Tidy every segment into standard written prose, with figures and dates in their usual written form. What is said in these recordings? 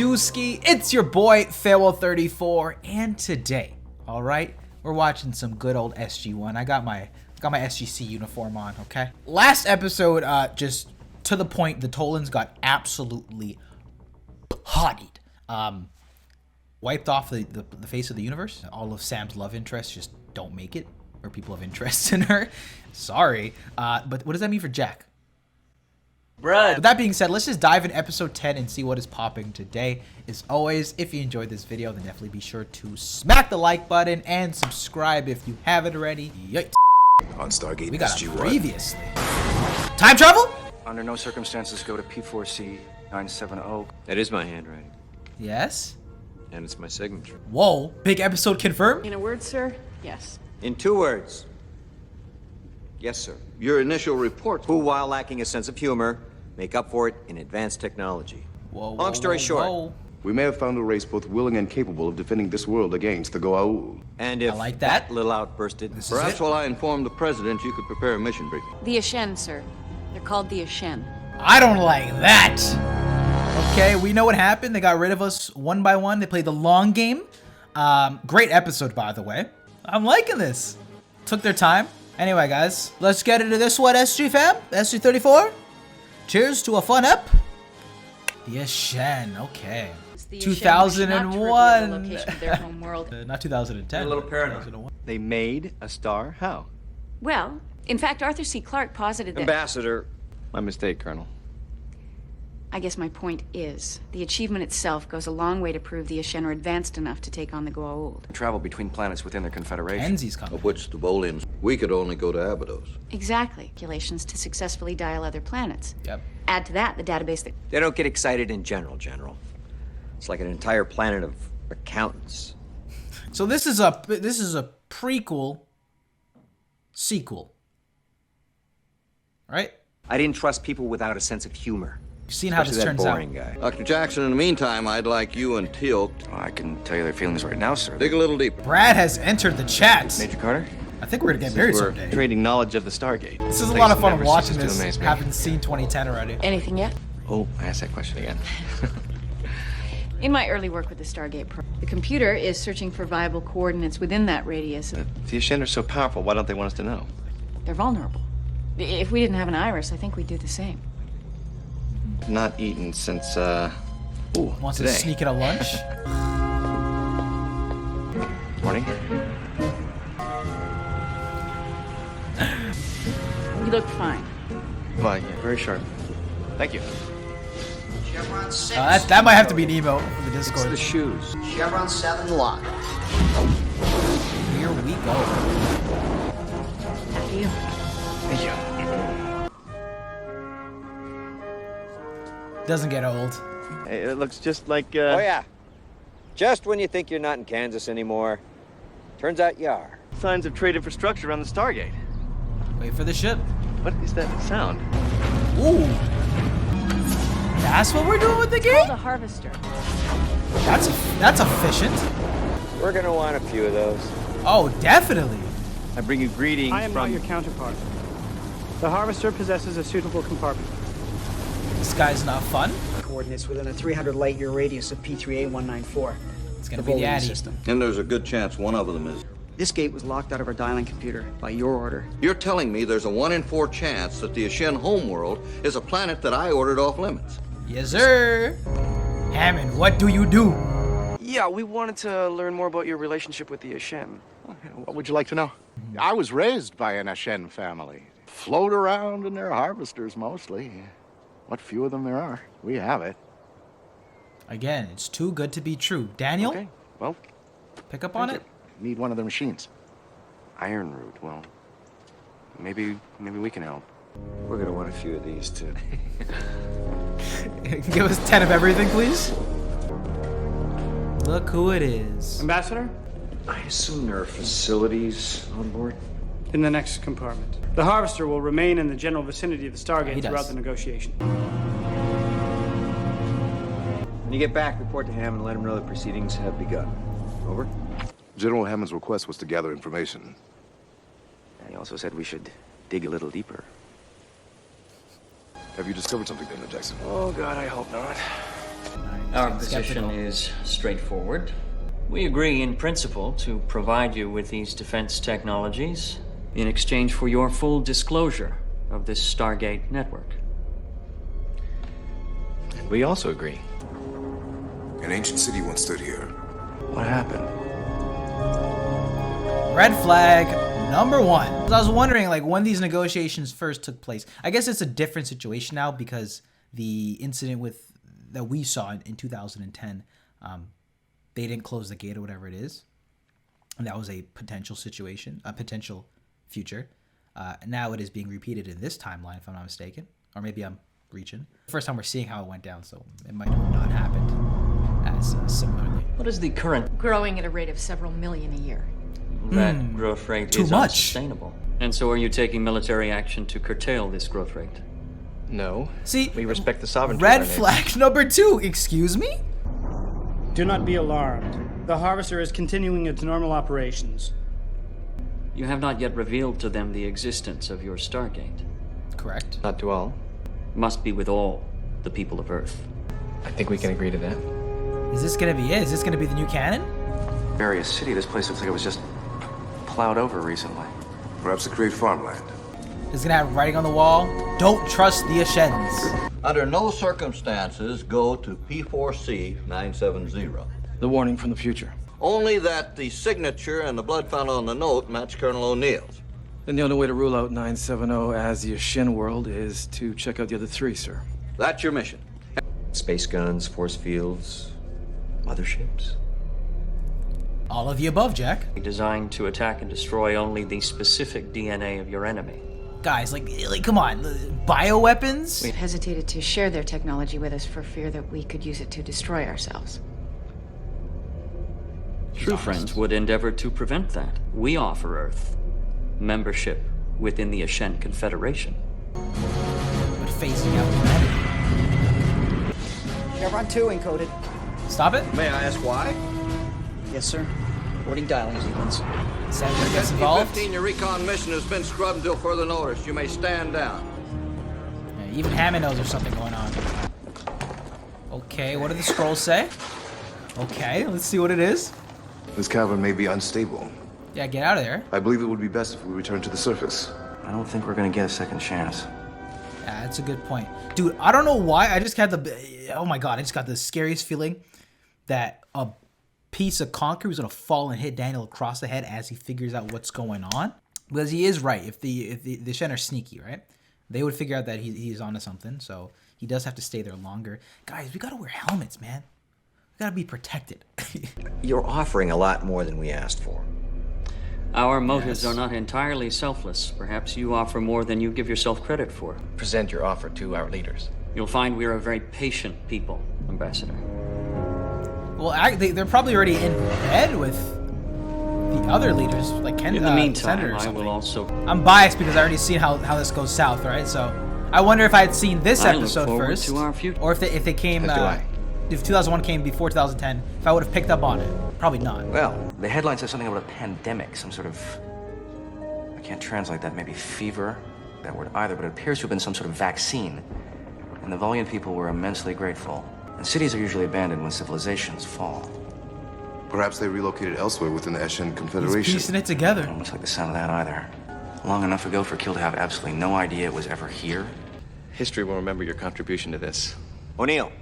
Dooski? It's your boy Farewell34, and today, all right, we're watching some good old SG-1. I got my SGC uniform on. Okay. Last episode, just to the point, the Tolans got absolutely pottied. Wiped off the face of the universe. All of Sam's love interests just don't make it, or people have interest in her. Sorry, but what does that mean for Jack? Bruh. With that being said, let's just dive in episode 10 and see what is popping today. As always, if you enjoyed this video, then definitely be sure to smack the like button and subscribe if you haven't already. Yikes. On Stargate, We got SG-1. previously. Time travel? Under no circumstances go to P4C 970. That is my handwriting, Yes. and it's my signature. Whoa, big episode confirmed? In a word, sir, yes. In 2 words. Yes, sir. Your initial report. Who, while lacking a sense of humor, make up for it in advanced technology. Whoa, Long story short. whoa. We may have found a race both willing and capable of defending this world against the Goa'uld. And if I like that. little outburst did, This is Perhaps it. while I inform the president, you could prepare a mission briefing. The Ashen, sir. They're called the Ashen. I don't like that. Okay, we know what happened. They got rid of us one by one. They played the long game. Great episode, by the way. I'm liking this. Took their time. Anyway, guys, let's get into this one, SG fam. SG34. Cheers to a fun ep. The Ashen, okay. It's the Ashen wish not to reveal the 2001. location of their home world. Not 2010. a little paranoid. 2001. They made a star? How? Well, in fact, Arthur C. Clarke posited that... Ambassador. My mistake, Colonel. I guess my point is, the achievement itself goes a long way to prove the Ashen are advanced enough to take on the Goa'uld. Travel between planets within their confederation.Enzie's coming. Of which the Bolians, we could only go to Abydos. Exactly. Calculations to successfully dial other planets. Yep. Add to that the database that... They don't get excited in general, General. It's like an entire planet of accountants. So this is a prequel sequel. Right? I didn't trust people without a sense of humor. You've seen how this Especially that turns boring out. guy. Dr. Jackson, in the meantime, I'd like you and Teal to I can tell you their feelings right now, sir. dig a little deeper. Brad has entered the chat. Major Carter? I think we're gonna get married We're someday. trading knowledge of the Stargate. This is a lot of fun never watching ceases to this, amaze me. having seen 2010 already. Anything yet? Oh, I asked that question again. In my early work with the Stargate program, the computer is searching for viable coordinates within that radius. The Ashen are so powerful, why don't they want us to know? They're vulnerable. If we didn't have an iris, I think we'd do the same. Not eaten since, Wants today. to sneak in a lunch. Morning. You look fine. Well, yeah, very sharp. Thank you. That might have to be an email from the It's Discord. the shoes. Chevron 7 lock. Here we go. After you. Thank you. Doesn't get old. Hey, it looks just like, Oh, yeah. Just when you think you're not in Kansas anymore, turns out you are. signs of trade infrastructure on the Stargate. Wait for the ship. What is that sound? Ooh. That's what we're doing with the Called game? a harvester. That's efficient. We're gonna want a few of those. Oh, definitely. I bring you greetings I am from... not your counterpart. The Harvester possesses a suitable compartment. This guy's not fun. Coordinates within a 300 light year radius of P3A194. It's gonna The be the Bolian Addy. system. And there's a good chance one of them is. This gate was locked out of our dialing computer by your order. You're telling me there's a 1 in 4 chance that the Ashen homeworld is a planet that I ordered off limits. Yes, sir. Hammond, what do you do? Yeah, we wanted to learn more about your relationship with the Ashen. What would you like to know? I was raised by an Ashen family. Float around in their harvesters mostly. What few of them there are, we have it. Again, it's too good to be true. Daniel, Okay, well, pick up on it. need one of the machines. Iron Root, well, maybe we can help. We're gonna want a few of these, too. Give us 10 of everything, please. Look who it is. Ambassador, I assume there are facilities on board? in the next compartment. The Harvester will remain in the general vicinity of the He Stargate does. throughout the negotiation. When you get back, report to Ham and let him know the proceedings have begun. Over. General Hammond's request was to gather information. And he also said we should dig a little deeper. Have you discovered something, Daniel Jackson? Oh, God, I hope not. Our position is straightforward. We agree in principle to provide you with these defense technologies in exchange for your full disclosure of this Stargate network. And we also agree. An ancient city once stood here. What happened? Red flag number 1. I was wondering, like, when these negotiations first took place. I guess it's a different situation now because the incident that we saw in 2010, they didn't close the gate or whatever it is, and that was a potential situation, a potential future. Now it is being repeated in this timeline, if I'm not mistaken, or maybe I'm reaching. First time we're seeing how it went down, so it might have not happened as similarly. What is the current? Growing at a rate of several million a year. That growth rate Too is much. unsustainable. And so are you taking military action to curtail this growth rate? No. See, We respect the sovereignty. red of our flag number 2. Excuse me? Do not be alarmed. The Harvester is continuing its normal operations. You have not yet revealed to them the existence of your Stargate. Correct. Not to all. Must be with all the people of Earth. I think we can agree to that. Is this gonna be it? Is this gonna be the new canon? Various city, this place looks like it was just plowed over recently. Perhaps to create farmland. It's gonna have writing on the wall. Don't trust the Ashens. Under no circumstances go to P4C 970. The warning from the future. Only that the signature and the blood found on the note match Colonel O'Neill's. Then the only way to rule out 970 as the Ashen world is to check out the other 3, sir. That's your mission. Space guns, force fields, motherships. All of the above, Jack. Designed to attack and destroy only the specific DNA of your enemy. Guys, like, come on. Bioweapons? They've hesitated to share their technology with us for fear that we could use it to destroy ourselves. True friends would endeavor to prevent that. We offer Earth membership within the Ashen Confederation. But phasing out humanity. Chevron 2 encoded. Stop it. May I ask why? Yes, sir. Boarding dialing sequence. Senator gets involved. 15, your recon mission has been scrubbed until further notice. You may stand down. Yeah, even Hammond knows there's something going on. Okay, what do the scrolls say? Okay, let's see what it is. This cavern may be unstable. Yeah, get out of there. I believe it would be best if we return to the surface. I don't think we're gonna get a second chance. Yeah, that's a good point. Dude, I don't know why. I just got oh my god, I just got the scariest feeling that a piece of concrete was gonna fall and hit Daniel across the head as he figures out what's going on. Because he is right. If the Shen are sneaky, right? They would figure out that he's onto something. So he does have to stay there longer. Guys, we gotta wear helmets, man. We gotta be protected. You're offering a lot more than we asked for. Our motives are not entirely selfless. Perhaps you offer more than you give yourself credit for. Present your offer to our leaders. You'll find we are a very patient people, Ambassador. Well, they're probably already in bed with the other leaders, like Ken. In the meantime, Senator or I something. will also... I'm biased because I already seen how this goes south, right? So I wonder if I had seen this I look episode forward first, to our future. or if they came. As do I. If 2001 came before 2010, if I would have picked up on it. Probably not. Well, the headline says something about a pandemic, some sort of... I can't translate that, maybe fever, that word either, but it appears to have been some sort of vaccine. And the Valiant people were immensely grateful. And cities are usually abandoned when civilizations fall. Perhaps they relocated elsewhere within the Ashen He's Confederation. piecing it together. Don't look like the sound of that either. Long enough ago for Kill to have absolutely no idea it was ever here. History will remember your contribution to this. O'Neill,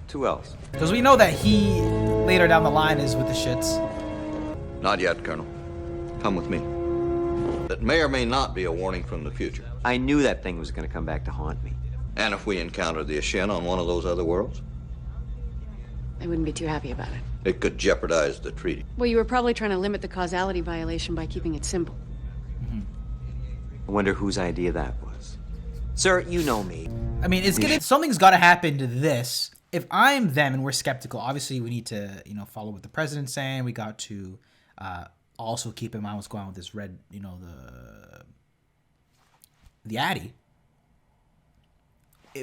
2 L's. Because we know that he later down the line is with the shits. Not yet, Colonel. Come with me. That may or may not be a warning from the future. I knew that thing was going to come back to haunt me. And if we encounter the Ashen on one of those other worlds, I wouldn't be too happy about it. it could jeopardize the treaty. Well, you were probably trying to limit the causality violation by keeping it simple. I wonder whose idea that was. Sir, you know me. I mean, something's got to happen to this. If I'm them and we're skeptical, obviously we need to, follow what the president's saying. We got to also keep in mind what's going on with this red, the Addy.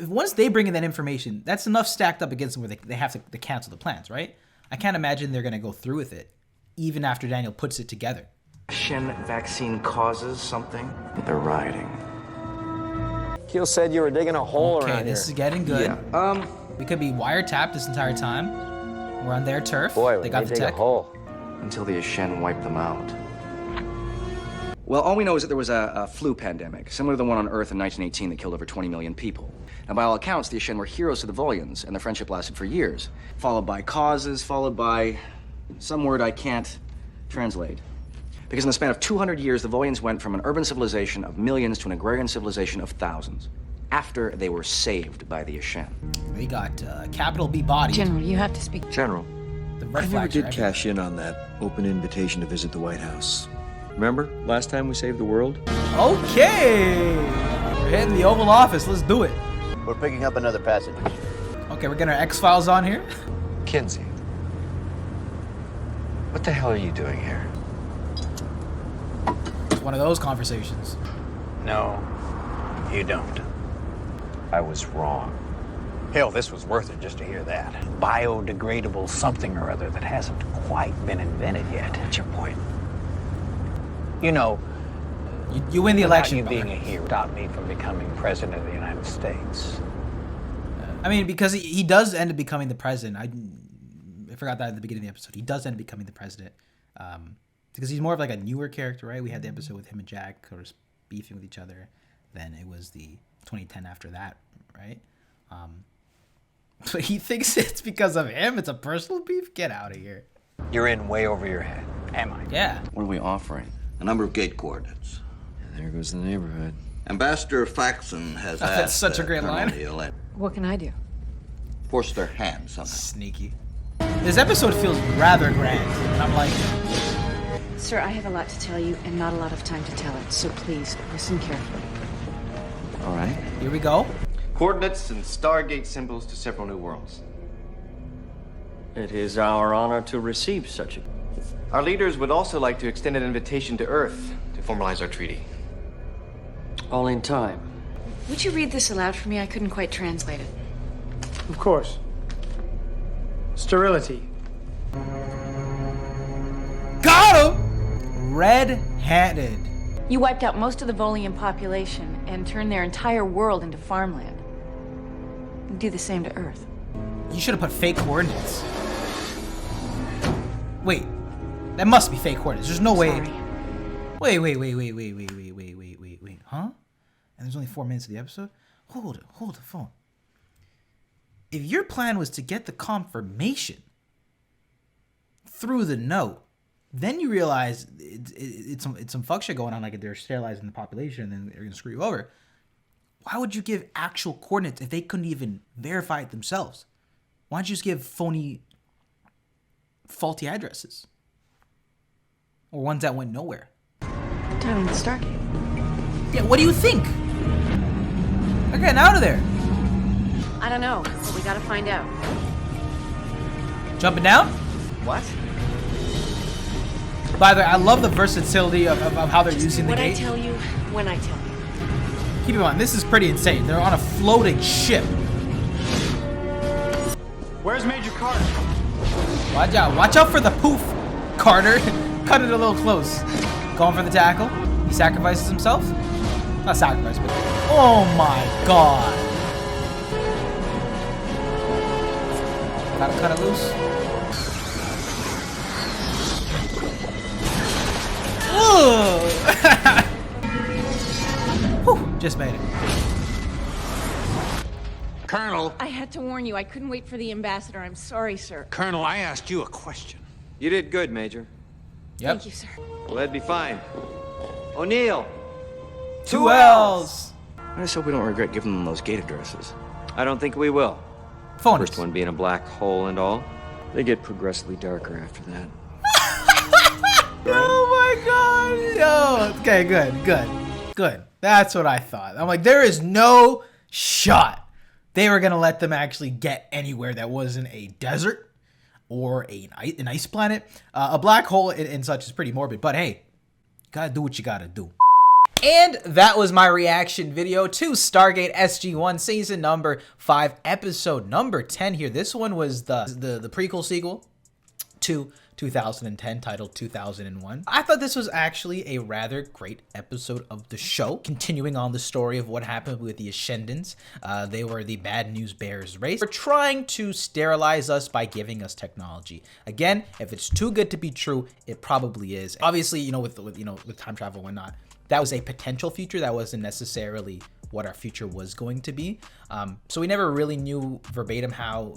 Once they bring in that information, that's enough stacked up against them where they have to cancel the plans, right? I can't imagine they're going to go through with it, even after Daniel puts it together. Shen vaccine causes something? They're rioting. Keel said you were digging a hole around Okay, here. this is getting good. Yeah. We could be wiretapped this entire time. We're on their turf. Boy, they got the tech. Until the Ashen wiped them out. Well, all we know is that there was a flu pandemic, similar to the one on Earth in 1918 that killed over 20 million people. And by all accounts, the Ashen were heroes to the Volians, and their friendship lasted for years, followed by causes, followed by some word I can't translate. Because in the span of 200 years, the Volians went from an urban civilization of millions to an agrarian civilization of thousands, after they were saved by the Ashen. We got capital B body. General, you have to speak. General, The red I never flags are did cash in on that open invitation to visit the White House. Remember last time we saved the world? Okay, we're hitting the Oval Office. Let's do it. We're picking up another passenger. Okay, we're getting our X-Files on here. Kinsey, what the hell are you doing here? It's one of those conversations. No, you don't. I was wrong. Hell, this was worth it just to hear that. Biodegradable something or other that hasn't quite been invented yet. What's your point? You know, You win the election. you being a hero stopped me from becoming president of the United States. I mean, because he does end up becoming the president. I forgot that at the beginning of the episode. He does end up becoming the president. Because he's more of like a newer character, right? We had the episode with him and Jack who were beefing with each other. Then it was the 2010 after that, right? But he thinks it's because of him. It's a personal beef. Get out of here. You're in way over your head. Am I? Yeah. What are we offering? A number of gate coordinates. There goes the neighborhood. Ambassador Faxon has That's asked such a great Colonel line. Neal and What can I do? force their hand somehow. Sneaky. This episode feels rather grand. And I'm like, Sir, I have a lot to tell you and not a lot of time to tell it, so please listen carefully. All right. here we go. Coordinates and Stargate symbols to several new worlds. It is our honor to receive such a... Our leaders would also like to extend an invitation to Earth to formalize our treaty. All in time. Would you read this aloud for me? I couldn't quite translate it. Of course. Sterility. Got him! Red-handed. You wiped out most of the Volian population and turned their entire world into farmland. Do the same to Earth. You should have put fake coordinates. Wait. That must be fake coordinates. There's no way. Sorry. Wait. Huh? And there's only 4 minutes of the episode? Hold the phone. If your plan was to get the confirmation through the note, then you realize it's some fuck shit going on, like they're sterilizing the population and then they're gonna screw you over. Why would you give actual coordinates if they couldn't even verify it themselves? Why don't you just give faulty addresses? Or ones that went nowhere? Dialing the Stargate. Yeah, what do you think? They're getting out of there. I don't know, but we gotta find out. Jumping down? What? By the way, I love the versatility of how they're using the What I gate. tell you, when I tell you. Keep in mind, this is pretty insane. They're on a floating ship. Where's Major Carter? Watch out for the poof, Carter. Cut it a little close. Going for the tackle. He sacrifices himself. Not sacrifice, but oh my god. Gotta cut it loose. Whew, just made it. Colonel. I had to warn you. I couldn't wait for the ambassador. I'm sorry, sir. Colonel, I asked you a question. You did good, Major. Yep. Thank you, sir. Well, that'd be fine. O'Neill! 2 L's. I just hope we don't regret giving them those gate addresses. I don't think we will. Phone. First one being a black hole and all. They get progressively darker after that. Oh my god. Yo. Okay, good. That's what I thought. I'm like, there is no shot they were gonna let them actually get anywhere that wasn't a desert or an ice planet. A black hole and such is pretty morbid, but hey, you gotta do what you gotta do. And that was my reaction video to Stargate SG-1 season number 5, episode number 10 here. This one was the prequel sequel to 2010 titled 2001. I thought this was actually a rather great episode of the show, continuing on the story of what happened with the Ascendants. They were the bad news bears race. They're trying to sterilize us by giving us technology. Again, if it's too good to be true, it probably is. Obviously, with time travel and whatnot, that was a potential future. That wasn't necessarily what our future was going to be. So we never really knew verbatim how,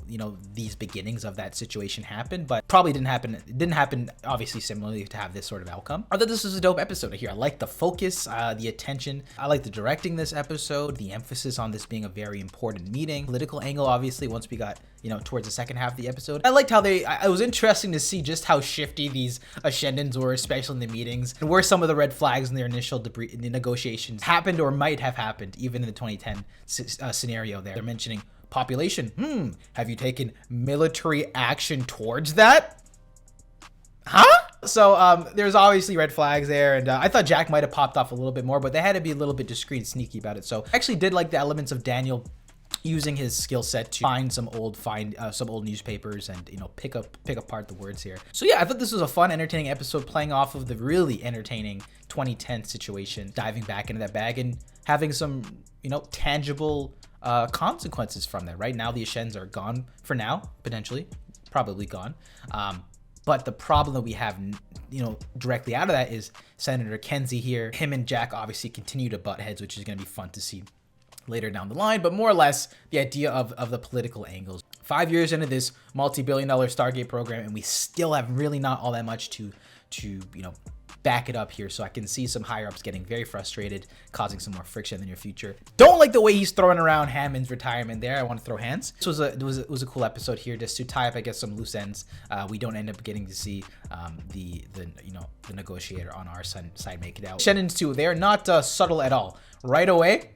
these beginnings of that situation happened, but probably didn't happen. It didn't happen obviously similarly to have this sort of outcome. I thought this was a dope episode here. I like the focus, the attention. I like the directing this episode, the emphasis on this being a very important meeting. Political angle, obviously, once we got, towards the second half of the episode. I liked how it was interesting to see just how shifty these Ascendants were, especially in the meetings, and where some of the red flags in their initial negotiations happened or might have happened, even in the 2010 scenario there. They're mentioning population. Have you taken military action towards that? Huh? So there's obviously red flags there, and I thought Jack might have popped off a little bit more, but they had to be a little bit discreet and sneaky about it. So I actually did like the elements of Daniel using his skill set to find some old newspapers and pick apart the words here. So yeah, I thought this was a fun, entertaining episode, playing off of the really entertaining 2010 situation, diving back into that bag and having some tangible consequences from that. Right now the Ashens are gone for now, potentially, probably gone. But the problem that we have, directly out of that is Senator Kenzie here. Him and Jack obviously continue to butt heads, which is going to be fun to see later down the line, but more or less the idea of the political angles. 5 years into this multi-billion-dollar Stargate program, and we still have really not all that much to back it up here. So I can see some higher ups getting very frustrated, causing some more friction in the near future. Don't like the way he's throwing around Hammond's retirement there. I want to throw hands. This was a cool episode here, just to tie up, I guess, some loose ends. We don't end up getting to see the negotiator on our side make it out. Shennons too, they're not subtle at all. Right away,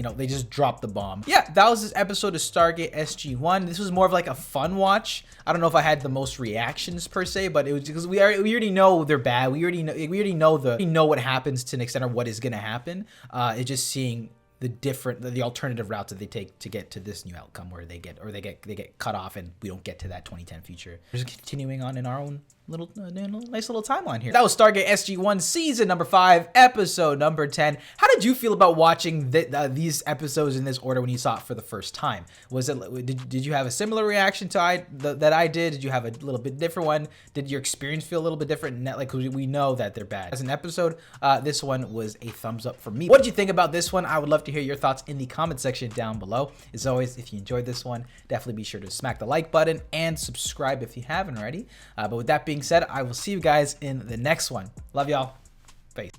they just dropped the bomb. Yeah, that was this episode of Stargate SG-1. This was more of like a fun watch. I don't know if I had the most reactions per se, but it was because we already know they're bad. We already know what happens to an extent, or what is going to happen. It's just seeing the alternative routes that they take to get to this new outcome, where they get cut off and we don't get to that 2010 future. We're just continuing on in our own nice little timeline here. That was Stargate SG-1 season number 5, episode number 10. How did you feel about watching these episodes in this order when you saw it for the first time? Did you have a similar reaction to that I did? Did you have a little bit different one? Did your experience feel a little bit different? Like, we know that they're bad. As an episode, this one was a thumbs up for me. What did you think about this one? I would love to hear your thoughts in the comment section down below. As always, if you enjoyed this one, definitely be sure to smack the like button and subscribe if you haven't already. But with that being said, I will see you guys in the next one. Love y'all. Peace.